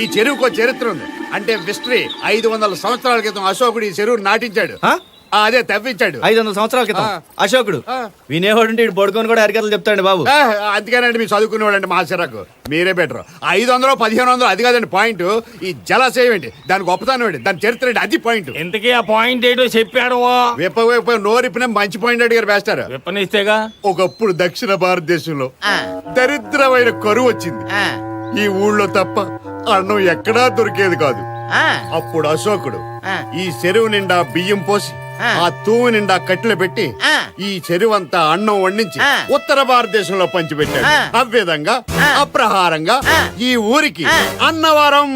ఈ చెరువుకో చరిత్ర ఉంది. అంటే హిస్టరీ. 500 సంవత్సరాల క్రితం అశోకుడు ఈ చెరువు నాటించాడు. అదే తవ్వించాడు. 500 సంవత్సరాల క్రితం అశోకుడు. వినేవాడు పడుకొని కూడా హరికథలు చెప్తాడు బాబు. అందుకేనండి మీరు చదువుకునేవాడండి మహాశిరకు. మీరే బెటర్. 500 1500 అది కాదండి పాయింట్. ఈ జలాశయం ఏంటి, దాని గొప్పతనం ఏంటి, దాని చరిత్ర ఏంటి, అది పాయింట్. ఇంతకీ ఆ పాయింట్ ఏంటో చెప్పాడు. విప్ప నోరిప్పిన మంచి పాయింట్ అడిగారు వేస్తారు. విప్పనిస్తేగా. ఒకప్పుడు దక్షిణ భారతదేశంలో దరిద్రమైన కరువు వచ్చింది. ఈ ఊళ్ళో తప్ప అన్నం ఎక్కడా దొరికేది కాదు. అప్పుడు అశోకుడు ఈ చెరువు నిండా బియ్యం పోసి ఆ తూము నిండా కట్టెలు పెట్టి ఈ చెరువంతా అన్నం వండించి ఉత్తర భారతదేశంలో పంచిపెట్టాడు. అవ్విధంగా అప్రహారంగా ఈ ఊరికి అన్నవరం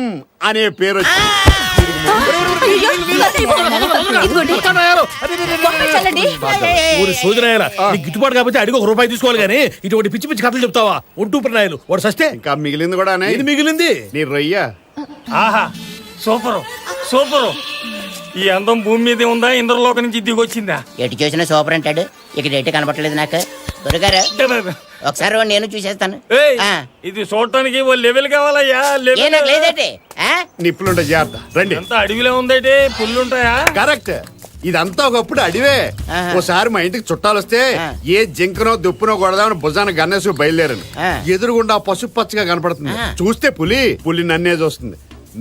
అనే పేరు వచ్చింది. గిట్టుబాటు కాబట్టి అడిగి ₹1 తీసుకోవాలి కానీ ఇటువంటి పిచ్చి పిచ్చి కథలు చెప్తావా? ఒంటూ ప్రణాయాలు వాడు సస్తే ఇంకా మిగిలింది కూడా మిగిలింది నీ రొయ్య. ఆహా సూపరు సూపరు. ఈ అందం భూమి మీద ఉందా, ఇంద్రలోక నుంచి దిగొచ్చిందా? ఎటు చూసినా సూపర్ అంటాడు. ఇక్కడ ఎటు కనపడలేదు నాకు. దొరగారు ఒకసారి నేను చూసేస్తాను. ఇది చూడటానికి ఓ లెవెల్ కావాలయ్యా. లేదంటే నిప్పులుంటే జాగ్రత్త. రండి. అంతా అడవిలో ఉందంటే పుల్లుంటాయా? కరెక్ట్. ఇదంతా ఒకప్పుడు అడివే. ఓసారి మా ఇంటికి చుట్టాలు వస్తే ఏ జింకనో దుప్పునో కొడదామని భుజాన గన్నేసి బయలుదేరాను. ఎదురుగుండా పసుపు పచ్చగా కనపడుతుంది. చూస్తే పులి నన్నే చూస్తుంది,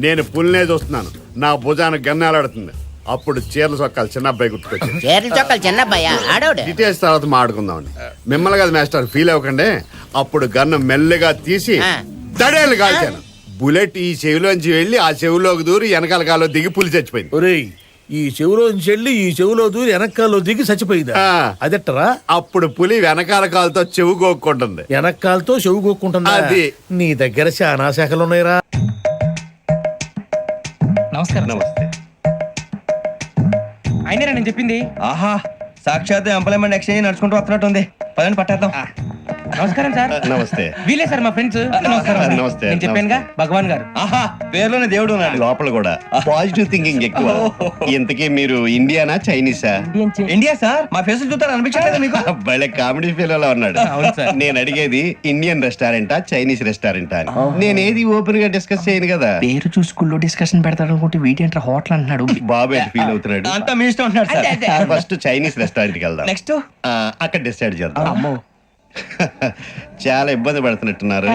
నేను పులినే చూస్తున్నాను. నా భుజాన గన్నేలాడుతుంది. అప్పుడు చీరల చొక్కాలు చిన్న అబ్బాయి గుర్తుకొచ్చింది. డీటెయిల్స్ తర్వాత మాట్లాడుకుందామండి. మిమ్మల్ని కదా మాస్టర్, ఫీల్ అవ్వకండి. అప్పుడు గన్ను మెల్లగా తీసి దడేలు కాల్చాను. బుల్లెట్ ఈ చెవిలోంచి వెళ్ళి ఆ చెవిలోకి దూరి వెనకాల కాలో దిగి పులి చచ్చిపోయింది. ఈ చెవులోంచి వెళ్ళి ఈ చెవులో దూరి వెనకాలలో దిగి చచ్చిపోయింది. అదెట్టరా? అప్పుడు పులి వెనకాల కాలుతో చెవు గోక్కుంటుంది. వెనకాలతో చెవు గోక్కుంటుంది. అది నీ దగ్గర చాలా శాఖలు ఉన్నాయిరా. నమస్కారం. నమస్తే. అయినరా నేను చెప్పింది? ఆహా, సాక్షాత్ ఎంప్లాయ్మెంట్ ఎక్స్చేంజ్ నడుచుకుంటూ వస్తున్నట్టు ఉంది. పదండి పట్టేద్దాం. నమస్కారం సార్. నమస్తే. వీలే సార్ మా ఫ్రెండ్స్. నమస్తే. నేను చెప్పానుగా భగవాన్ గారు. ఆహా, పేర్లోనే దేవుడు ఉన్నాడు. లోపల కూడా పాజిటివ్ థింకింగ్ ఎక్కువ. ఇంతకీ మీరు ఇండియానా చైనీసా? India sir. మా ఫేస్ చూస్తారు అనిపించలేదు మీకు? భలే కామెడీ ఫీల్ లో ఉన్నాడు. నేను అడిగేది ఇండియన్ రెస్టారెంటా చైనీస్ రెస్టారెంటా అని. నేను ఏది ఓపెన్ గా డిస్కస్ చేయను కదా. పేరు చూసుకుల్లో డిస్కషన్ పెడతాడు అనుకుంటే వీటేంట్రా హోటల్ అంటున్నాడు. బాబు ఎట్ ఫీల్ అవుతున్నాడు. అంతా మీ ఇష్టం ఉన్నాడు సార్. ఫస్ట్ చైనీస్ రెస్టారెంట్ కి వెళ్దాం. నెక్స్ట్ అక్కడ డిసైడ్ చేద్దాం. చాలా ఇబ్బంది పడుతున్నట్టున్నారు.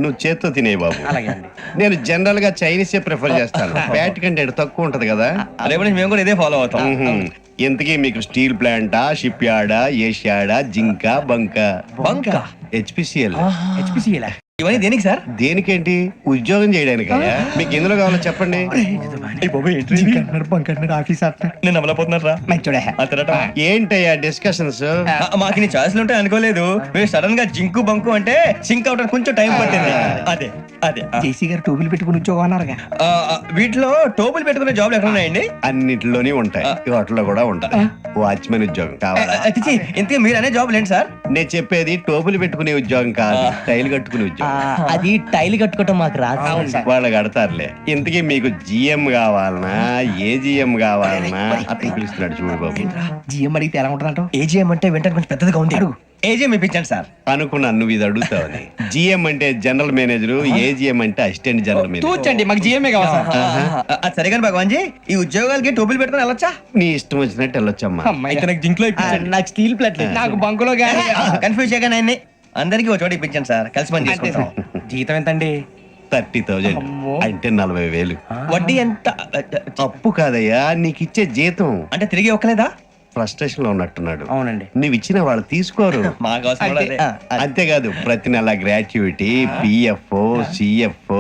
నువ్వు చేత్తో తినే బాబు. నేను జనరల్ గా చైనీసే ప్రిఫర్ చేస్తాను. ఫ్యాట్ కంటెంట్ తక్కువ ఉంటది కదా. మేము కూడా ఇదే ఫాలో అవుతాం. ఎంతకీ మీకు స్టీల్ ప్లాంటా, షిప్ యార్డా, ఏషియాడా, జింక, బంక హెచ్పిసిఎల్. ఇవన్నీ దేనికి సార్? దేనికేంటి? ఉద్యోగం చేయడానికి. మీకు ఎందులో కావాలో చెప్పండి. ఏంటయ్యా డిస్కషన్స్? మాకు నీ ఛాయిస్లు ఉంటాయి అనుకోలేదు. మీరు సడన్ గా జింకు బంకు అంటే సింక్ అవడానికి కొంచెం టైం పట్టింది. అదే అదే జేసీ గారు టోబుల్ పెట్టుకుని ఉద్యోగం అన్నారుగా. వీటిలో టోబుల్ పెట్టుకునే జాబ్లు ఎక్కడ ఉన్నాయండి? అన్నిటిలోనే ఉంటాయి. వాటిలో కూడా ఉంటాయి. వాచ్మెన్ ఉద్యోగం కావాలా? ఇంతకీ మీరు అనే జాబ్ ఏంటి సార్? నేను చెప్పేది టోపులు పెట్టుకునే ఉద్యోగం కాదు, టైల్ కట్టుకునే ఉద్యోగం. అది టైల్ కట్టుకోవటం మాకు రాదు. వాళ్ళు కడతారులే. ఇంతకీ మీకు జిఎం కావాలనా, ఏ జిఎం కావాలనా? అతను పిలుస్తున్నాడు చూడు బాబు. జిఎం అడిగితే ఎలా ఉంటుందంట? ఏజిఎం అంటే వెంటనే కొంచెం పెద్దదిగా ఉంది. ఏజిఎం ఇప్పించండి సార్. అనుకున్నాను నువ్వు ఇది అడుగుతావని. జిఎం అంటే జనరల్ మేనేజర్, ఏజిఎం అంటే అసిస్టెంట్ జనరల్ మేనేజర్. చూచండి, మాకు జిఎంఏ కావాలి సార్. అది సరే కానీ భగవాన్ జీ, ఈ ఉద్యోగాలకి టోపులు పెట్టుకుని వెళ్ళొచ్చా? నీ ఇష్టం వచ్చినట్టు వెళ్ళొచ్చమ్మా. నాకు స్టీల్ ప్లేట్, నాకు బంకులో గానీ కన్ఫ్యూజ్ చేయగానే ఆయన్ని అందరికి ఒక చోట ఇప్పించండి సార్. కలిసి పని చేసుకుంటాం. జీతం ఎంతండి? 30,000 అంటే 40,000. వడ్డీ ఎంత? అప్పు కాదయ్యా, నీకు ఇచ్చే జీతం. అంటే తిరిగి ఒక్కలేదా? ఫ్రస్ట్రేషన్ లో ఉన్నట్టున్నాడు. అవునండి. నువ్వు ఇచ్చిన వాళ్ళు తీసుకోరు. అంతేకాదు ప్రతి నెల గ్రాట్యుటీ, పిఎఫ్, సిఎఫ్.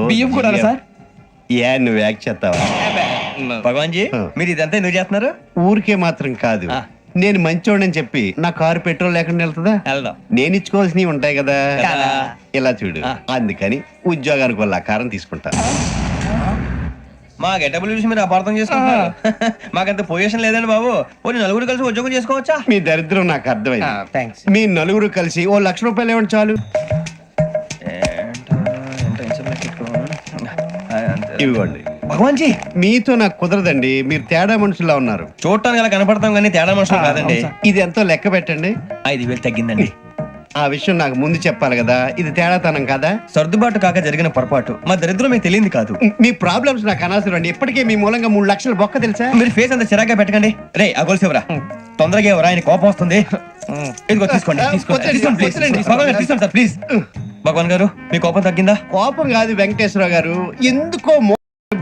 ఏ నువ్వు యాక్ట్ చేస్తావా? భగవాన్ జీ, మీరు ఇదంతా ఎందుకు చేస్తున్నారు? ఊరికే మాత్రం కాదు. నేను మంచోడని చెప్పి నా కారు పెట్రోల్ లేకుండా వెళ్తుందా? నేను ఇచ్చుకోవాల్సినవి ఉంటాయి కదా. ఇలా చూడు, అందుకని ఉద్యోగానికి వాళ్ళ ఆకారం తీసుకుంటా. మా గెటబుల్ చూసి మీరు అపార్థం చేసుకుంటున్నారు. మాకంత పొజిషన్ లేదండి బాబు. ఓ నలుగురు కలిసి ఉద్యోగం చేసుకోవచ్చా? మీ దరిద్రం నాకు అర్థమైంది. మీ నలుగురు కలిసి ఓ ₹1,00,000 ఇవ్వండి చాలు. ఇవ్వండి. భగవాన్ జీ, మీతో నాకు కుదరదండి. మీరు తేడా మనుషుల్లా ఉన్నారు. చూడటానికి అలా కనపడతాం కానీ తేడా మనుషులు కాదండి. ఇది ఎంతో లెక్క పెట్టండి. 5,000 తగ్గిందండి. ఆ విషయం నాకు ముందు చెప్పాలి కదా, ఇది తేడాతనం కదా. సర్దుబాటు కాక జరిగిన పొరపాటు మా దరిద్రం మీకు తెలియంది కాదు. మీ ప్రాబ్లమ్స్ నాకు అనవసరం అండి. ఇప్పటికే మీ మూలంగా 3 లక్షలు బొక్క తెలుసా. మీరు ఫేస్ అంత చిరాగ్గా పెట్టకండి. రే ఆ గొలుసు ఎవరా? తొందరగా ఎవరా? ఆయన కోపం వస్తుంది. ఇదిగో తీసుకోండి, తీసుకోండి ప్లీజ్. భగవాన్ గారు తీసుకోండి సార్ ప్లీజ్. భగవాన్ గారు మీ కోపం తగ్గిందా? కోపం కాదు వెంకటేశ్వరరావు గారు, ఎందుకో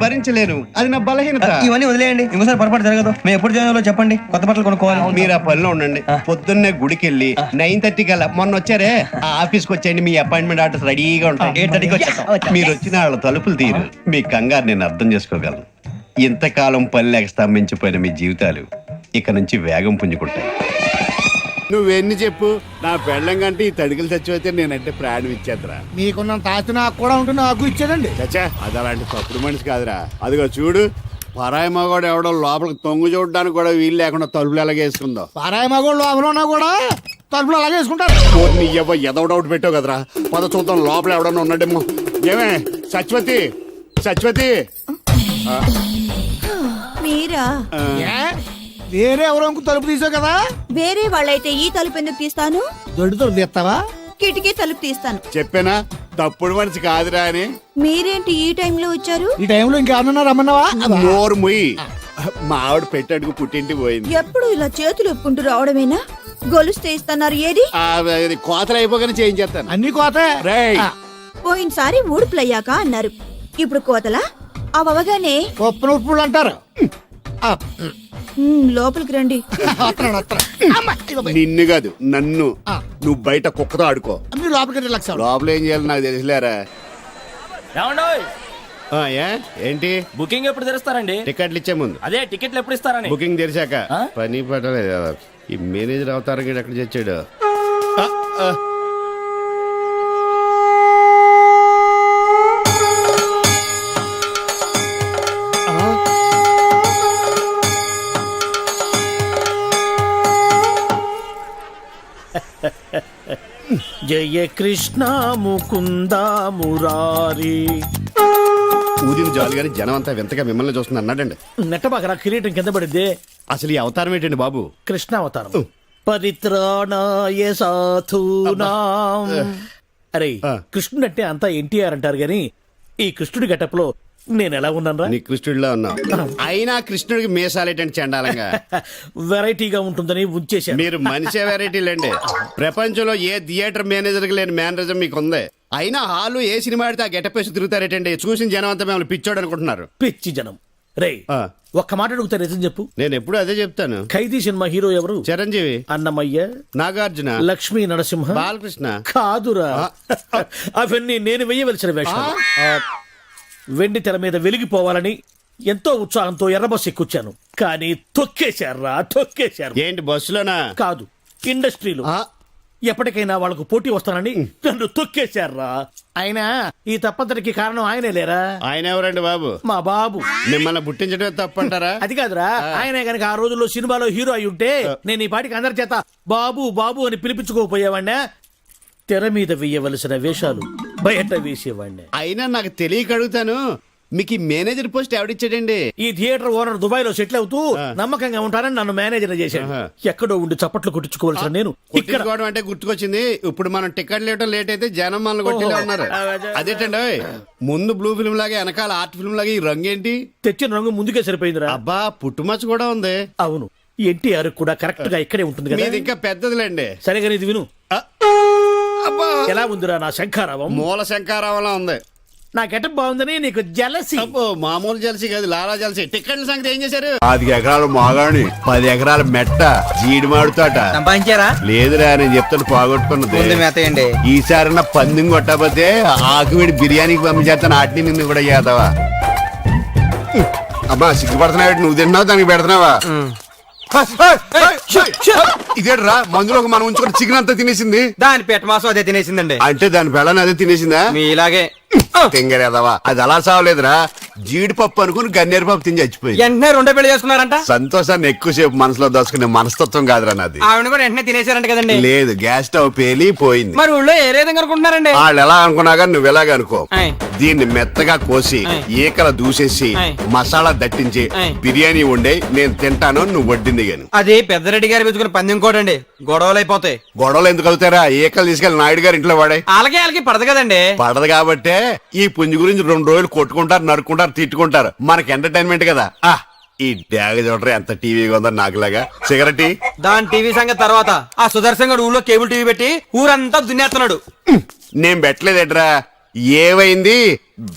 భరించలేను, అది నా బలహీనత. ఇవన్నీ వదిలేయండి, ఇంకోసారి పొరపాటు జరగదు. మేము ఎప్పుడు జాయిన్ చెప్పండి, కొత్త బట్టలు కొనుక్కోవాలి. మీరు ఆ పనిలో ఉండండి. పొద్దున్నే గుడికి వెళ్ళి 9:30 కల్లా, మొన్న వచ్చారే ఆ ఆఫీస్కి వచ్చేయండి, మీ అపాయింట్మెంట్ ఆర్డర్స్ రెడీగా ఉంటాయి. 8:30కి వచ్చేస్తాం. మీరు వచ్చిన వాళ్ళ తలుపులు తీరు. మీ కంగారు నేను అర్థం చేసుకోగలను. ఇంతకాలం పని లేక స్తంభించిపోయిన మీ జీవితాలు ఇక నుంచి వేగం పుంజుకుంటాయి. నువ్వెన్ని చెప్పు, నా పెళ్ళం కంటే ఈ తడికలు చచ్చిపోతే నేనంటే ప్రాణం ఇచ్చేద్దరా. మీకున్న తాత నాకు కూడా ఉంటుంది, నాకు ఇచ్చాడండి. చచ్చా, అది అలాంటి తప్పుడు మనిషి కాదురా. అదిగో చూడు, పరాయి మగవాడు ఎవడో లోపలికి తొంగు చూడడానికి కూడా వీలు లేకుండా తలుపులు ఎలాగేసుకుందో. పారాయి మగోళ్ళు లోపల ఉన్నా కూడా తలుపులు అలాగే వేసుకుంటారు. నీ ఎవ ఎదవ డౌట్ పెట్టావు కదరా. పద చూద్దాం లోపల ఎవడన్నా ఉన్నాడేమో. ఏమే సత్యవతి, సత్యవతి. మీరా? ఏ? వేరే ఎవరో ఇంకో తలుపు తీసావు కదా. వేరే వాళ్ళైతే ఈ తలుపు ఎందుకు తీస్తాను? దొడ్డు తలుపు తీస్తావా? కిటికీ తలుపు తీస్తాను. చెప్పానా తప్పుడు మనిషి కాదురా అని. మీరేంటి ఈ టైంలో వచ్చారు? ఈ టైంలో ఇంకేమన్నా రమ్మన్నావా? నోరు ముయ్యి. మా ఆవిడ పెట్టడుకు పుట్టింటికి పోయింది. ఎప్పుడు ఇలా చేతులు ఒప్పుకుంటూ రావడమేనా? గొలుస్తే ఇస్తున్నారు ఏది? అది కోతలు అయిపోగానే చేయించేస్తాను. అన్ని కోతే. రేయ్, పోయినసారి ఊడుపులయ్యాక అన్నారు, ఇప్పుడు కోతలా? అవగానే ఉప్పును ఉప్పులు అంటారు. లోపలికి రండి. వస్తున్నాడు, వస్తున్నాడు. అమ్మ, ఇదిగో పోయి. నిన్ను కాదు నన్ను. నువ్వు బయట కుక్కతో ఆడుకో. మీరు లోపలికి రిలాక్స్ అవ్వండి. లోపల ఏం చేయాలి నాకు తెలిసిలేరా. ఏంటి బుకింగ్ ఎప్పుడు తెరుస్తారండి? టికెట్లు ఇచ్చే ముందు. అదే టికెట్లు ఎప్పుడు ఇస్తారని. బుకింగ్ తెరిచాక. పని పట్టలేదు. ఈ మేనేజర్ అవతారం గీడు ఎక్కడ తెచ్చాడు. జయ కృష్ణ ముకుంద మురారి. ఊదిన జాలి గారి జనం అంతా వింతగా మిమ్మల్ని చూస్తుంది అన్నాడండి. నెట్టబాకరా కిరీటం కింద పడిద్దే. అసలు ఈ అవతారం ఏంటండి బాబు? కృష్ణ అవతారం. పరిత్రాణాయ సాధూనాం. అరే కృష్ణుడు అంటే అంతా ఎన్టీఆర్ అంటారు గాని ఈ కృష్ణుడి గెటప్ లో నేను ఎలా ఉన్నాను రా? నీ కృష్ణుడిలా ఉన్నావు. అయినా కృష్ణుడికి మీసాలేటండి చండాలంగా. వెరైటీగా ఉంటుందని ఉంచేశాను. మీరు మనిషే వెరైటీలండి. ప్రపంచంలో ఏ థియేటర్ మేనేజర్ కి లేని మేనరిజం మీకు ఉంది. అయినా హాలు ఏ సినిమా ఆడితే ఆ గెటప్ వేసి తిరుగుతారేటండి. చూసిన జనం అంతా మిమ్మల్ని పిచ్చోడు అనుకుంటున్నారు. పిచ్చి జనం. రే ఒక్క మాట అడుగుతా, నిజం చెప్పు. నేను ఎప్పుడు అదే చెప్తాను. ఖైదీ సినిమా హీరో ఎవరు? చిరంజీవి, అన్నమయ్య, నాగార్జున, లక్ష్మీ నరసింహ, బాలకృష్ణ. కాదురా, అవన్నీ నేను వెయ్యవలసిన వేషాలు. వెండి తెర మీద వెలిగిపోవాలని ఎంతో ఉత్సాహంతో ఎర్రబస్ ఎక్కుచ్చాను, కానీ తొక్కేశారా తొక్కేశారు. ఏంటి బస్సులోనా? కాదు, ఇండస్ట్రీలో. ఎప్పటికైనా వాళ్ళకు పోటీ వస్తానని నన్ను తొక్కేశారా. అయినా ఈ తప్పంతటికి కారణం ఆయనే లేరా? ఆయన ఎవరండి బాబు? మా బాబు. మిమ్మల్ని పుట్టించడమే తప్పంటారా? అది కాదురా, ఆయనే గనక ఆ రోజుల్లో సినిమాలో హీరో అయి ఉంటే నేను ఈ పాటికి అందరి చేత బాబు బాబు అని పిలిపించుకోపోయేవాడినా. తెర మీద వేయవలసిన వేషాలు బయట వేసేవాడిని. అయినా నాకు తెలియక అడుగుతాను, మీకు ఈ మేనేజర్ పోస్ట్ ఎవడిచ్చాడండి? ఈ థియేటర్ ఓనర్ దుబాయ్ లో సెటిల్ అవుతూ నమ్మకంగా ఉంటానని నన్ను మేనేజర్ చేశాడు. ఎక్కడో ఉండి చప్పట్లు కొట్టించుకోవాల్సిన నేను ఇక్కడ అంటే గుర్తుకొచ్చింది. ఇప్పుడు మనం టికెట్ లేట్ అయితే జనం మనల్ని కొట్టేలా ఉన్నారు. అదేటండి, ముందు బ్లూ ఫిల్మ్ లాగా వెనకాల ఆర్ట్ ఫిల్మ్ లాగా ఈ రంగు ఏంటి? తెచ్చిన రంగు ముందుకే సరిపోయిందిరా. అబ్బా, పుట్టుమచ్చ కూడా ఉంది. అవును, ఎన్టీఆర్ కూడా కరెక్ట్ గా ఇక్కడే ఉంటుంది కదా. ఇంకా పెద్దదిలేండి. సరిగా ఇది విను. ఎలా ఉందిరా నా శంఖారావం? మూల శంఖారావంలా ఉంది. నా గెటప్ బాగుందని నీకు జలసి? మామూలు జలసి కాదు, లాలా జలసి. టికెట్ల సంగతి ఏం చేశారు? 5 ఎకరాలు మాగాణి, 10 ఎకరాల మెట్ట, జీడి మాడుతాట సంపాదించారా? లేదురా, నేను చెప్తాను పోగొట్టుకున్నది. ఈసారి నా పందెం కొట్టకపోతే ఆకువిడి బిర్యానీకి పంపించేస్తాను. ఆటిని నిన్ను కూడా చేద్దావా? అబ్బా సిగ్గుపడుతున్నావు, నువ్వు తిన్నావు దానికి పెడుతున్నావా? ఇదేట్రా, మందులో మనం ఉంచుకుని చికెన్ అంతా తినేసింది. దాని పెట్ట మాసం అదే తినేసిందండి. అంటే దాని పెళ్ళని అదే తినేసిందా? మీలాగే తింగరేదవా అది అలా సావలేదురా, జీడిపప్పు అనుకుని గన్నేరు పప్పు తిని చచ్చిపోయింది. వెంటనే రెండో పెళ్లి చేసుకున్నారంట. సంతోషాన్ని ఎక్కువసేపు మనసులో దోచుకునే మనస్తత్వం కాదురా నాది. ఆవిడ కూడా వెంటనే తినేశారంట కదండి. లేదు, గ్యాస్ స్టవ్ పేలి పోయింది. మరి ఊళ్ళో ఏ విధంగా అనుకుంటున్నారండి? వాళ్ళు ఎలా అనుకున్నా కానీ నువ్వు ఎలాగ అనుకో. ఆయ్. దీన్ని మెత్తగా కోసి ఆయ్. ఈకల దూసేసి ఆయ్. మసాలా దట్టించి ఆయ్. బిర్యానీ వండే నేను తింటాను, నువ్వు వడ్డింది గాని. అది పెద్దరెడ్డి గారు పెంచుకున్న పందెం కోటండి, గొడవలు అయిపోతాయి. గొడవలు ఎందుకు అవుతారా? ఈకలు తీసుకెళ్లి నాయుడు గారి ఇంట్లో వాడే. వాళ్ళకి పడదు కదండి. పడదు కాబట్టే ఈ పుంజు గురించి 2 రోజులు కొట్టుకుంటారు, నరుక్కుంటారు, తిట్టుకుంటారు. మనకి ఎంటర్టైన్మెంట్ కదా. ఈ డ్యాగ చూడరా ఎంత టీవీగా ఉందో నాకులాగా. సిగరెట్ దాని టీవీ సంగతి తర్వాత, ఆ సుదర్శన్ గారు ఊళ్ళో కేబుల్ టీవీ పెట్టి ఊరంతా దున్నేస్తున్నాడు. నేను పెట్టలేదట్రా. ఏమైంది?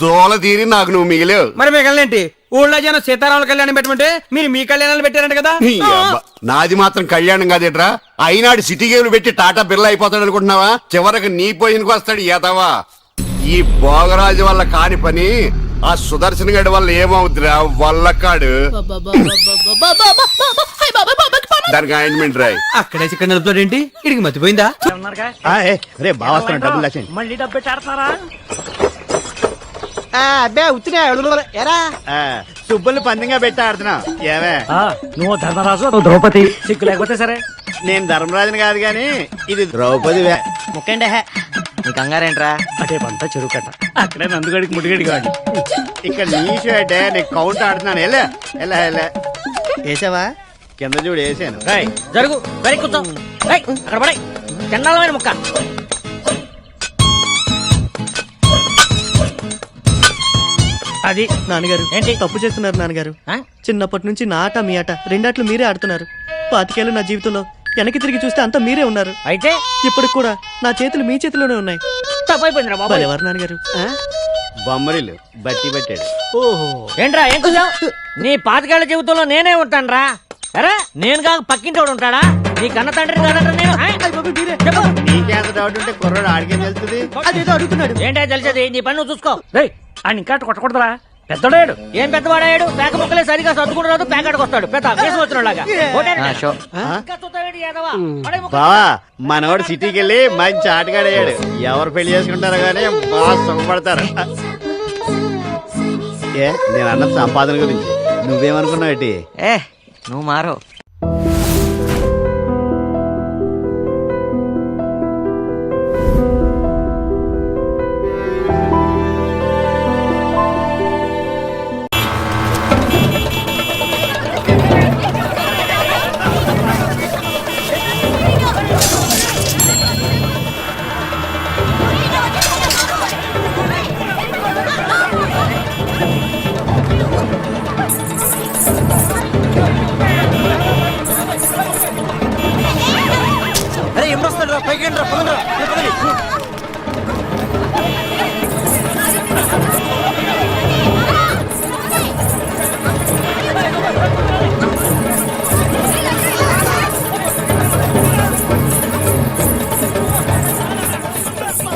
దోల తీరి నాకు నువ్వు మిగిలేవు. మరి మిగలనేంటి? ఊళ్ళో జనం సీతారాముల కళ్యాణం పెట్టమంటే మీరు మీ కళ్యాణాలు పెట్టారంట కదా. నీ అబ్బా. నాది మాత్రం కళ్యాణం కాదేట్రా. అయినాడు సిటీ గేమ్లు పెట్టి టాటా బిర్లా అయిపోతాడు అనుకుంటున్నావా? చివరికి నీ పోయినకు వస్తాడు ఏదవా. ఈ భోగరాజు వల్ల కాని పని ఆ సుదర్శన్ గడి వల్ల ఏమవుతురా వల్లకాడు. దానికి ఆయింట్మెంట్ రాయి. అక్కడే చిక్కన నలుపుతాడు ఏంటి? ఇడికి మర్చిపోయిందా? మళ్ళీ డబ్బెట్టాడతారా? అబ్బే ఉత్తినే ఎరా సుబ్బుల్ని పందిగా పెట్టి ఆడుతున్నా. ఏమే నువ్వు ధర్మరాజు, నువ్వు ద్రౌపది. సిగ్గు లేకపోతే సరే. నేను ధర్మరాజుని కాదు గాని ఇది ద్రౌపది. ముక్కండి నీ కంగారేంట్రా? అదే పంట చెరువు కట్ట, అక్కడే నందుగడికి ముడిగడి కాదు. ఇక్కడ నీషు అంటే నీకు కౌంట్ ఆడుతున్నాను. ఎలా వేసావా? కింద చూడు వేసాను. జరుగు వెరీ కూర్చో. అక్కడ పడే చండాలమైన ముక్క. అది నాన్నగారు ఏంటి? తప్పు చేస్తున్నారు నాన్నగారు. చిన్నప్పటి నుంచి నా ఆట మీ ఆట రెండాట్లు మీరే ఆడుతున్నారు. 25 ఏళ్ళు నా జీవితంలో వెనక్కి తిరిగి చూస్తే అంతా మీరే ఉన్నారు. అయితే ఇప్పుడు కూడా నా చేతులు మీ చేతిలోనే ఉన్నాయి. తప్పైపోయిందిరా బాబు. ఎవరు నాన్నగారు? బొమ్మరిల్లు బట్టి పెట్టాడు. ఓహో ఏంట్రా ఏం చూసావు? నీ 25 జీవితంలో నేనే ఉంటానురా. అరే నేను కాక పక్కింటోడు ఉంటాడా? నీ కన్న తండ్రి కాదంట నేను. చెప్పు. నీకేంత డౌట్ ఉంటే కుర్రాడు ఆడికేం తెలుస్తుంది? అదేదో అడుగుతున్నాడు. ఏంటో తెలిసేది? నీ పని నువ్వు చూసుకో. ఆయన ఇంకా కొట్టకూడదురా, పెద్దడాడు. ఏం పెద్దవాడాడు? పేక ముక్కలే సరిగా సర్దుకుంటున్నాడు, పేకాడికి వస్తాడు పెద్ద వేసి వచ్చినలాగా. బావా మనవాడు సిటీకి వెళ్ళి మంచి ఆటగాడయ్యాడు. ఎవరు పెళ్లి చేసుకుంటారో గానీ బాగా సుఖపడతారు. నేను అన్న సంపాదన గురించి నువ్వేమనుకున్నావు? నువ్వు మారో.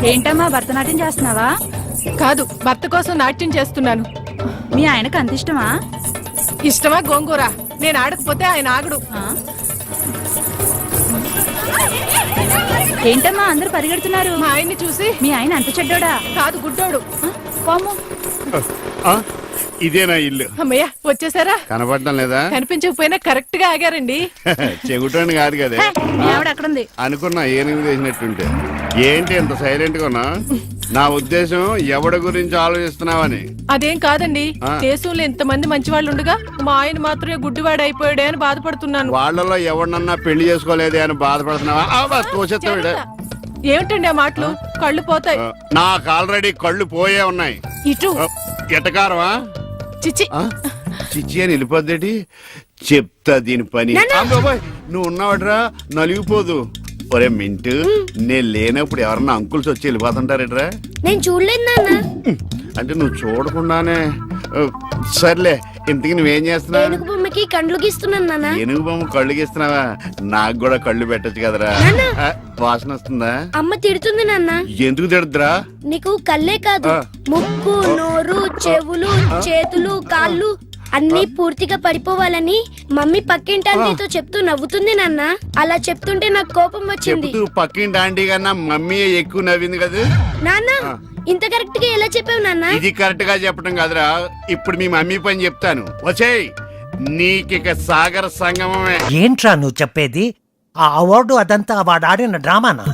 ఏంటమ్మా భరతనాట్యం చేస్తున్నావా? కాదు, భర్త కోసం నాట్యం చేస్తున్నాను. మీ ఆయనకు అంత ఇష్టమా? ఇష్టమా గోంగూర? నేను ఆడకపోతే ఆయన ఆగడు. ఏంటమ్మా అందరూ పరిగెడుతున్నారు? మా ఆయన్ని చూసి. మీ ఆయన అంత చెడ్డోడా? కాదు, గుడ్డోడు. పాము. ఇదేనా ఇల్లు? అమ్మయ్య వచ్చేసారా? కనపడటం లేదా? కనిపించకపోయినా కరెక్ట్ గా ఆగారండి. చెగుటాన్ని కాదు కదా. మీ ఆవిడ అక్కడుంది. అనుకున్నా ఏనుగు చేసినట్టుంటే. ఏంటి ఎంత సైలెంట్ గా ఉన్నా? నా ఉద్దేశం ఎవడి గురించి ఆలోచిస్తున్నావని. అదేం కాదండి, దేశంలో ఇంతమంది మంచి వాళ్ళు ఉండగా మా ఆయన మాత్రమే గుడ్డివాడు అయిపోయాడే అని బాధపడుతున్నాను. వాళ్ళలో ఎవరినన్నా పెళ్లి చేసుకోలేదే అని బాధపడుతున్నావా? తోసేస్తాడు. ఏమిటండి ఆ మాటలు? కళ్ళు పోతాయి. నాకు ఆల్రెడీ కళ్ళు పోయే ఉన్నాయి. ఇటు ఎటకారమా? చిచ్చి చిచ్చి అని వెళ్ళిపోద్దేటి? చెప్తా దీని పని. నువ్వు ఉన్నావట్రా, నలిగిపోదు. ఒరే మింటు, నేను లేనప్పుడు ఎవరన్నా అంకుల్స్ వచ్చి వెళ్ళిపోతుంటారేట్రా? నేను చూడలేదు నాన్న. అంటే నువ్వు చూడకుండానే. సర్లే, ఇంతకి నువ్వేం చేస్తున్నావు? ఏనుగు బొమ్మకి కళ్ళు గీస్తున్నాను నాన్న. ఏనుగు బొమ్మ కళ్ళు గీస్తున్నావా? నాకు కూడా కళ్ళు పెట్టచ్చు కదరా. వాసన వస్తుందా? అమ్మ తిడుతుంది నాన్న. ఎందుకు తిడుతురా? నీకు కళ్ళే కాదు, ముక్కు, నోరు, చెవులు, చేతులు, కాళ్ళు అన్ని పూర్తిగా పడిపోవాలని మమ్మీ పక్కింటి ఆంటీతో చెప్తూ నవ్వుతుంది నాన్న. అలా చెప్తుంటే నాకు కోపం వచ్చింది. చెప్తూ పక్కింటి ఆంటీ కన్నా మమ్మీ ఎక్కువ నవ్వింది కదా నాన్న. ఇంత కరెక్ట్ గా ఎలా చెప్పావు నాన్న? ఇది కరెక్ట్ గా చెప్పడం కాదురా, ఇప్పుడు మీ మమ్మీ పని చెప్తాను. వచ్చేయ్, నీకిక సాగర సంగమమే. ఏంట్రా నువ్వు చెప్పేది? ఆ అవార్డు అదంతా వాడు ఆడిన డ్రామానా?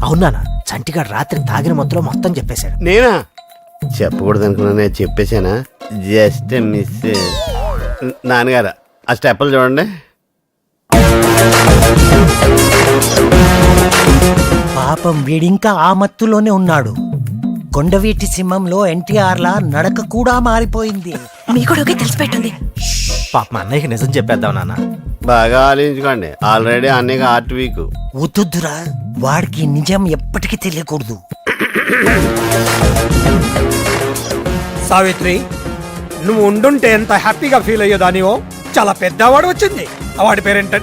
అవునా? చంటిగాడు రాత్రి తాగిన మొత్తం చెప్పేశాడు. నేనా? చెప్పకూడదు అనుకున్నా, చెప్పేశానా? Just miss. నాన్నగారు ఆ స్టెప్పులు చూడండి. పాపం వీడింకా ఆ మత్తులోనే ఉన్నాడు. కొండవీటి సింహంలో ఎన్టీఆర్ లా నడక కూడా మారిపోయింది. మీ కూడా తెలిసిపెట్టుంది. పాప మా అన్నయ్యకి నిజం చెప్పేద్దాం నాన్న. బాగా ఆలోచించుకోండి, ఆల్రెడీ అన్నయ్య ఆర్ట్ వీక్. వద్దురా, వాడికి నిజం ఎప్పటికీ తెలియకూడదు. సావిత్రి, నువ్వు ఉండుంటే ఎంత హ్యాపీగా ఫీల్ అయ్యేదానివో. చాలా పెద్ద అవార్డు వచ్చింది. అవార్డు పేరేంట?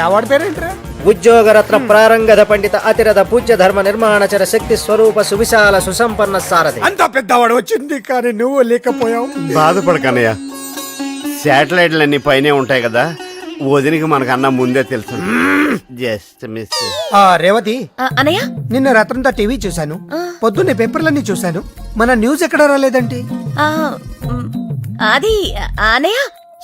అవార్డు పేరేంటరా? ఉద్యోగరత్న ప్రారంగధ పండిత అతిరథ పూజ్య ధర్మ నిర్మాణచర శక్తి స్వరూప సువిశాల సుసంపన్న సారథి. అంత పెద్ద అవార్డు వచ్చింది, కానీ నువ్వు లేకపోయావు. బాధపడకన్నయ్య, శాటిలైట్లు అన్ని పైనే ఉంటాయి కదా, వదినికి మనకన్నా ముందే తెలుసు. Just miss. రేవతి, అనయ్య, నిన్న రాత్రంతా టీవీ చూశాను, పొద్దున్నే పేపర్లన్నీ చూశాను. మన న్యూస్ ఎక్కడ రాలేదంటే? అది అనయ్య,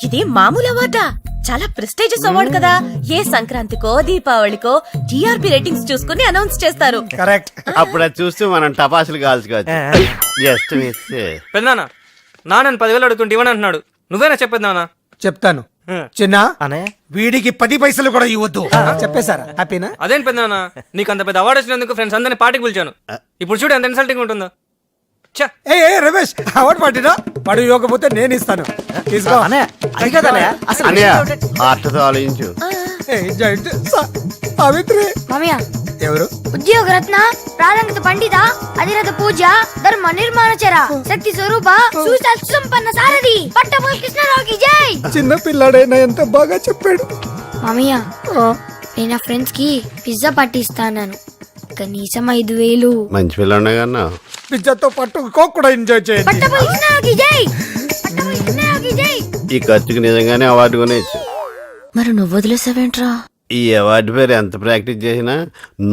ఇది మామూలు అవార్డా? చాలా ప్రెస్టీజియస్ అవార్డు కదా. ఏ సంక్రాంతికో దీపావళికో టీఆర్పీ రేటింగ్స్ చూసుకుని అనౌన్స్ చేస్తారు. కరెక్ట్. అప్పుడు అది చూస్తూ మనం టపాసులు కాల్చుకోవచ్చు. Just miss. పెద్దనాన్న, నాన్న 10,000 అడుగుతుంటే ఇవ్వని అంటున్నాడు. నువ్వేనా చెప్పేది నాన్న? చెప్తాను చిన్న. వీడికి 10 పైసలు కూడా ఇవ్వద్దు. చెప్పేశారా? హ్యాపీనా? అదేంటి పెద్దనాన్న, నీకు అంత పెద్ద అవార్డు వచ్చినందుకు ఫ్రెండ్స్ అందరినీ పార్టీకి పిలిచాను. ఇప్పుడు చూడు ఎంత ఇన్సల్టింగ్ ఉంటుందో. ఏ రమేష్, అవార్డు పట్టినా వాడు ఇవ్వకపోతే నేను ఇస్తాను. తీసుకో. అన్నయ్య ఆర్ట్తో ఆలోచించు. సావిత్రి. మామయ్య, ఎవరు? ఉద్యోగరత్న ప్రారంగత పండిత అధిరథ పూజ ధర్మ నిర్మాణచర శక్తి స్వరూప సువిశాల సుసంపన్న సారథి పట్టమూరి కృష్ణారావుకి జై. చిన్న పిల్లాడైనా ఎంత బాగా చెప్పాడు. మామయ్య, నేను నా ఫ్రెండ్స్ కి పిజ్జా పార్టీ ఇస్తాను. కనీసం 5,000. మంచి పిల్లనే కన్నా. పిజ్జాతో పాటు కోక్ కూడా ఎంజాయ్ చేయండి. పట్టమూరి కృష్ణారావుకి జై. పట్టమూరి కృష్ణారావుకి జై. ఈ ఖర్చుకి నిజంగానే అవార్డు కొనేచ్చు. మరి నువ్వు వదిలేసావేంట్రా? ఈ అవార్డు పేరు ఎంత ప్రాక్టీస్ చేసినా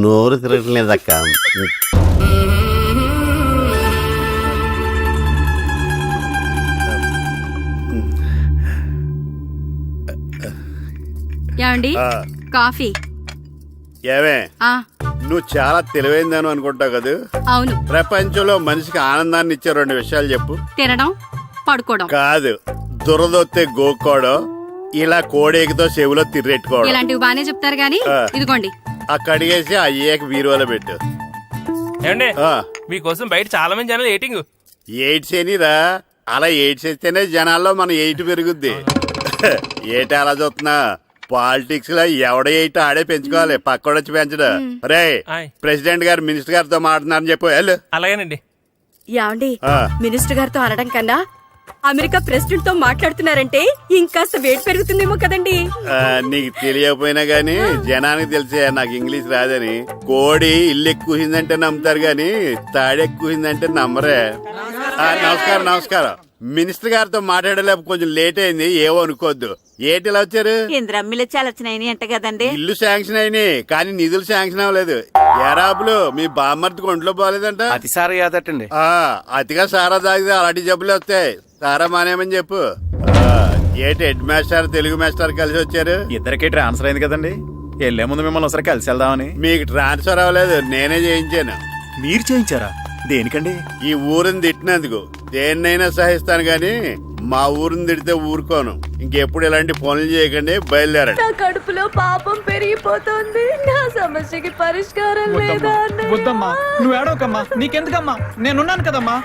నోరు తిరగట్లేదక్క. ఏమండి, కాఫీ? ఏమే, నువ్వు చాలా తెలివైందని అనుకుంటావు కదా. అవును. ప్రపంచంలో మనిషికి ఆనందాన్ని ఇచ్చే 2 విషయాలు చెప్పు. తినడం, పడుకోవడం. కాదు, దురదొత్తే గోక్కోవడం, ఇలా కోడేకితో చెవులో తిర్రెట్టుకోవడం. ఇలాంటివి బానే చెప్తారు గానీ ఇదిగోండి. ఆ కడిగేసి అయ్యాక బీరువాలో పెట్టు. మీకోసం బయట చాలా మంది జనాలు ఏటింగ్. ఎయిడ్స్ ఏనిరా, అలా ఎయిడ్స్ వేస్తేనే జనాల్లో మన ఎయిట్ పెరుగుద్ది. ఏటి అలా చూస్తున్నా? పాలిటిక్స్ లో ఎవడ ఎయిట్ ఆడే పెంచుకోవాలి, పక్కడొచ్చి పెంచడం. రే, ప్రెసిడెంట్ గారు మినిస్టర్ గారితో మాట్లాడుతున్నారని చెప్పు. వెళ్ళు. అలాగేనండి. యాండి, మినిస్టర్ గారితో అనడం కన్నా అమెరికా ప్రెసిడెంట్ తో మాట్లాడుతున్నారంటే ఇంకాస్త వేడి పెరుగుతుందేమో కదండి. నీకు తెలియకపోయినా గానీ జనానికి తెలిసే నాకు ఇంగ్లీష్ రాదని. కోడి ఇల్లు ఎక్కువసిందంటే నమ్ముతారు గాని తాడెక్కువసిందంటే నమ్మరే. నమస్కారం. నమస్కారం. మినిస్టర్ గారితో మాట్లాడలేక కొంచెం లేట్ అయింది, ఏవో అనుకోవద్దు. ఏటిలా వచ్చారు? ఇంద్రమ్మిలు చాలా వచ్చినాయి అంట కదండి. ఇల్లు శాంక్షన్ అయినాయి కానీ నిధులు శాంక్షన్ అవ్వలేదు. ఎరాబులు మీ బామ్మర్తికి ఒంట్లో పోలేదంట. అతిసారి యాదటండి. అతిగా సారా తాగితే అలాంటి జబ్బులు వస్తాయి. సారా మానేమని చెప్పు. ఏటి హెడ్ మాస్టర్ తెలుగు మాస్టర్ కలిసి వచ్చారు? ఇద్దరికి ట్రాన్స్ఫర్ అయింది కదండి, వెళ్లే ముందు మిమ్మల్ని ఒకసారి కలిసి వెళ్దామని. మీకు ట్రాన్స్ఫర్ అవ్వలేదు, నేనే చేయించాను. మీరు చేయించారా? దేనికండి? ఈ ఊరిని తిట్టినందుకు. దేన్నైనా సహిస్తాను గాని మా ఊరిని తిడితే ఊరుకోను. ఇంకెప్పుడు ఇలాంటి పనులు చేయకండి, బయలుదేరండి. నా కడుపులో పాపం పెరిగిపోతుంది. నా సమస్యకి పరిష్కారం లేదా? వద్దమ్మా, నువ్వు ఏడవకమ్మా. నీకెందుకమ్మా, నేనున్నాను కదమ్మా.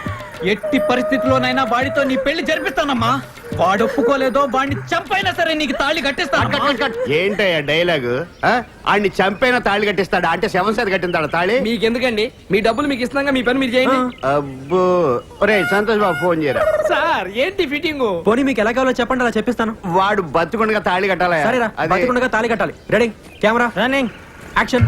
ఎట్టి పరిస్థితిలోనైనా వాడితో నీ పెళ్లి జరిపిస్తానమ్మా. వాడు ఒప్పుకోలేదో వాడిని చంపైనా సరే నీకు తాళి కట్టిస్తాను. ఏంటయ్యా డైలాగు? ఆడిని చంపైనా తాళి కట్టిస్తాడా? అంటే శవంసారి కట్టిందాడు తాళి? మీకెందుకండి, మీ డబ్బులు మీకు ఇస్తాగా, మీ పని మీరు చేయండి. అబ్బో, ఒరే సంతోష్ బాబు ఫోన్ చేయరా. సార్ ఏంటి ఫిట్టింగ్? పోనీ మీకు ఎలా కావాలో చెప్పండి, అలా చెప్పిస్తాను. వాడు బతుకుండగా తాళి కట్టాలా? సరేరా, బతికుండగా తాళి కట్టాలి. Ready, camera running, action.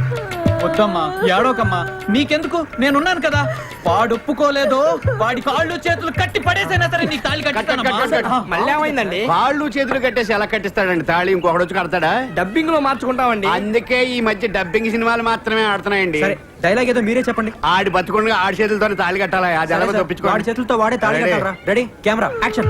వద్దమ్మా ఏడోకమ్మా నీకెందుకు నేనున్నాను కదా. వాడు ఒప్పుకోలేదో వాడి కాళ్ళు చేతులు కట్టి పడేసైనా సరే నీకు తాళి కట్టిస్తానమ్మా. మళ్ళీ ఏమైందండి? కాళ్ళు చేతులు కట్టేసి ఎలా కట్టిస్తాడండి తాళి? ఇంకొకటి వచ్చి కడతాడా? డబ్బింగ్ లో మార్చుకుంటామండి. అందుకే ఈ మధ్య డబ్బింగ్ సినిమాలు మాత్రమే ఆడుతున్నాయండి. డైలాగ్ ఏదో మీరే చెప్పండి. ఆడి బతుకుండా ఆడి చేతులతో తాళి కట్టాలి. అది ఎలా తప్పించుకోండి. వాడి చేతులతో వాడే తాళి కట్టాలరా. Ready camera action.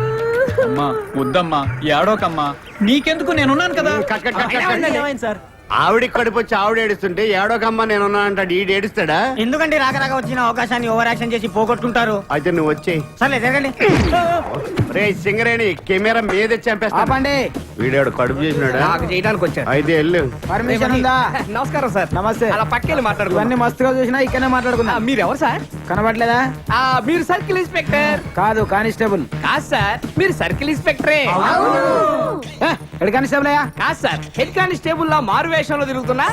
అమ్మా వద్దమ్మా ఏడోకమ్మా నీకెందుకు నేనున్నాను కదా. Cut, cut, cut, cut, cut. ఏమైంది సార్? ఆవిడికి కడుపు వచ్చి ఆవిడ ఏడుస్తుంటే ఏడోకమ్మ నేనున్నా అంటాడు. ఈడు ఏడుస్తాడా? ఎందుకంటే రాక వచ్చిన అవకాశాన్ని ఓవర్ యాక్షన్ చేసి పోగొట్టుకుంటారు. అయితే నువ్వు వచ్చేయి. సర్లే జరగండి. రే సింగరేణి కెమెరా మీదే చంపేస్తా. వీడాడు కడుపు చేసినాడా? చేయడానికి వచ్చాడు. అయితే వెళ్ళు. పర్మిషన్ ఉందా? నమస్కారం సార్. నమస్తే. అలా పక్కెళ్ళి మాట్లాడుకో. ఇవన్నీ మస్తుగా చూసినా ఇక్కడనే మాట్లాడుకున్నా. మీరు ఎవరు సార్? కనబడలేదా? మీరు సర్కిల్ ఇన్స్పెక్టర్ కాదు కానిస్టేబుల్. కాదు సార్, మీరు సర్కిల్ ఇన్స్పెక్టరే. హెడ్ కానిస్టేబుల్ అయ్యా? కాదు సార్, హెడ్ కానిస్టేబుల్ లా మారు వేషంలో తిరుగుతున్నా.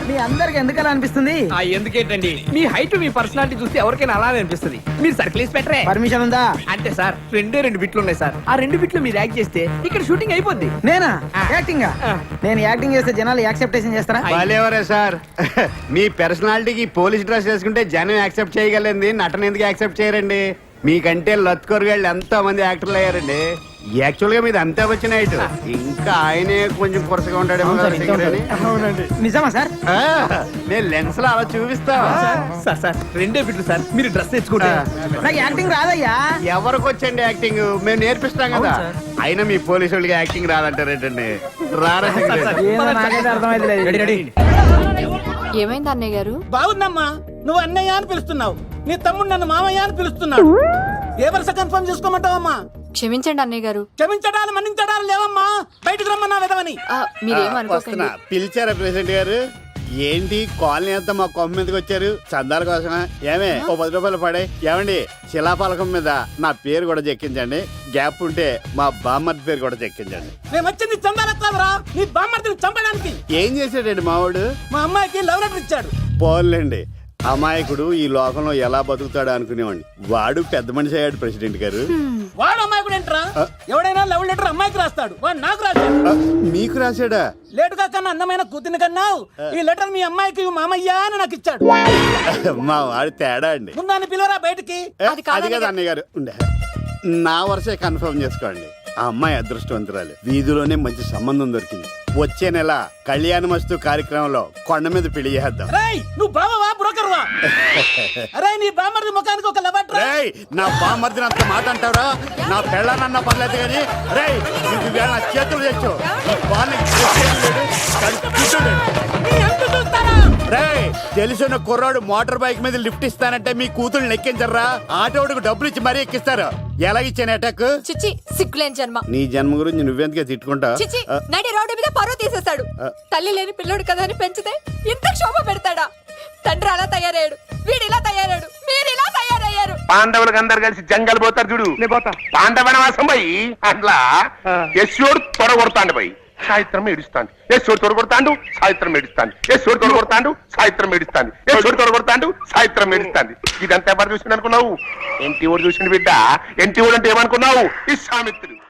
మీ అందరికి ఎందుకలా అనిపిస్తుంది? ఎందుకేంటండి, మీ హైట్ మీ పర్సనాలిటీ చూస్తే ఎవరికైనా అలానే అనిపిస్తుంది. మీరు సర్కిల్ ఇన్స్పెక్టరే. పర్మిషన్ ఉందా? అంటే సార్ రెండు బిట్లు ఉన్నాయి సార్. ఆ 2 బిట్లు మీరు యాక్ట్ చేస్తే ఇక్కడ షూటింగ్ అయిపోద్ది. నేనా యాక్టింగ్? నేను యాక్టింగ్ చేస్తే జనాలు యాక్సెప్టేషన్ చేస్తారా? వాళ్ళెవరే సార్? మీ పర్సనాలిటీకి పోలీస్ డ్రెస్ వేసుకుంటే జనం యాక్సెప్ట్ చేయగలండి, నటన ఎందుకు యాక్సెప్ట్ చేయరండి? మీకంటే లత్కొరగాళ్ళు ఎంతో మంది యాక్టర్లు అయ్యారండి. యాక్చువల్ గా మీది అంతా వచ్చిన హైట్. ఇంకా ఆయనే కొంచెం కొరసగా ఉంటాడేమో కదా సింగరేణి. నిజమా సార్? నేను లెన్స్ లో అలా చూపిస్తా. సార్ సార్ 2 బిట్లు సార్, మీరు డ్రెస్ తెచ్చుకుంటా. నాకు యాక్టింగ్ రాదయ్యా. ఎవరికి వచ్చండి యాక్టింగ్? మేము నేర్పిస్తాం కదా. అయినా మీ పోలీసు వాళ్ళకి యాక్టింగ్ రాదంటారేంటండి? రారా సింగరేణి? ఏదో నాకైతే అర్థమైతే రెడీ రెడీ. ఏమైంది అన్నయ్య గారు? బాగుందమ్మా, నువ్వు అన్నయ్య అని పిలుస్తున్నావు, నీ తమ్ముడు నన్ను మామయ్య అని పిలుస్తున్నాడు. ఏ వరుస కన్ఫర్మ్ చేసుకోమంటావమ్మా? క్షమించండి అన్నయ్య గారు. క్షమించడాలు మన్నించడాలు లేవమ్మా, బయటకు రమ్మన్నా విధవని. వస్తున్నా. పిలిచారా ప్రెసిడెంట్ గారు? ఏంటి కాలనీ అంతా మా కొమ్మ మీదకి వచ్చారు? చందాల కోసమా? ఏమే ఓ 10 రూపాయలు పడే. ఏమండి శిలాఫలకం మీద నా పేరు కూడా చెక్కించండి. గ్యాప్ ఉంటే మా బామ్మర్ది పేరు కూడా చెక్కించండి. మేము వచ్చింది చందాలకు కాదురా, నీ బామ్మర్దిని చంపడానికి. ఏం చేశాడండి మావాడు? మా అమ్మాయికి లవ్ లెటర్ ఇచ్చాడు. పోన్లేండి, అమాయకుడు ఈ లోకంలో ఎలా బతుకుతాడు అనుకునేవాడిని. వాడు పెద్ద మనిషి అయ్యాడు ప్రెసిడెంట్ గారు. వాడు అమ్మాయికుడు ఏంట్రా? ఎవడైనా లవ్ లెటర్ అమ్మాయికి రాస్తాడు, వాడు నాకు రాశాడు. మీకు రాశాడా? లేటుగా కన్నా అందమైన కూతుని కన్నావు, ఈ లెటర్ మీ అమ్మాయికి మామయ్య అని నాకు ఇచ్చాడు. మా వాడు తేడా అండి. ముందాన్ని పిలవరా బయటికి. అది కదా అన్నయ్య గారు. ఉండే నా వరుసే కన్ఫర్మ్ చేసుకోండి. ఆ అమ్మాయి అదృష్టవంతురాలు. వీధిలోనే మంచి సంబంధం దొరికింది. వచ్చే నెల కళ్యాణమస్తు కార్యక్రమంలో కొండ మీద పెళ్లి చేద్దాం. నువ్వు బావవా బ్రోకర్వా? అరే నీ బామ్మర్ది ముఖానికి ఒక లెటర్. నా బామ్మర్దిని అంత మాట అంటారా? నా పెళ్ళనన్న పర్లేదు కానీ రేయ్ నీకు వేళ నా చేతులు తెచ్చు. రేయ్ తెలిసిన కుర్రాడు మోటార్ బైక్ మీద లిఫ్ట్ ఇస్తానంటే మీ కూతురు ఎక్కించరా? ఆటోడికి డబ్బులు ఇచ్చి మరీ ఎక్కిస్తారు. ఎలా ఇచ్చాను అటాక్? చిచ్చి సిగ్గులేని జన్మ. నీ జన్మ గురించి నువ్వెందుకే తిట్టుకుంటా? చిచ్చి నడి రోడ్డు మీద పరువు తీసేస్తాడు. తల్లి లేని పిల్లోడు కదా అని పెంచితే ఇంత క్షోభ పెడతాడా? తండ్రి అలా తయారయ్యాడు, వీడు ఇలా తయారయ్యాడు, మీరు ఇలా తయారయ్యారు. పాండవులకు అందరు కలిసి జంగల్ పోతారు చూడు. పాండవనవాసం పోయి అట్లా యశోడు తొడగొడతాండు పోయి సాయిత్రం ఏడుస్తాండు. యశోడు తొడగొడతాండు, సాయిత్రం ఏడుస్తాండు. యశోడు తొడగొడతాండు, సాయిత్రం ఏడుస్తాండు. యశోడు తొడగొడతాండు, సాయిత్రం ఏడుస్తాండు. ఇదంతా ఎవరు చూసిండు అనుకున్నావు? ఎన్టీ ఓడు చూసిండు బిడ్డ. ఎన్టీ ఓడు అంటే ఏమనుకున్నావు? ఈ సామిత్రుడు.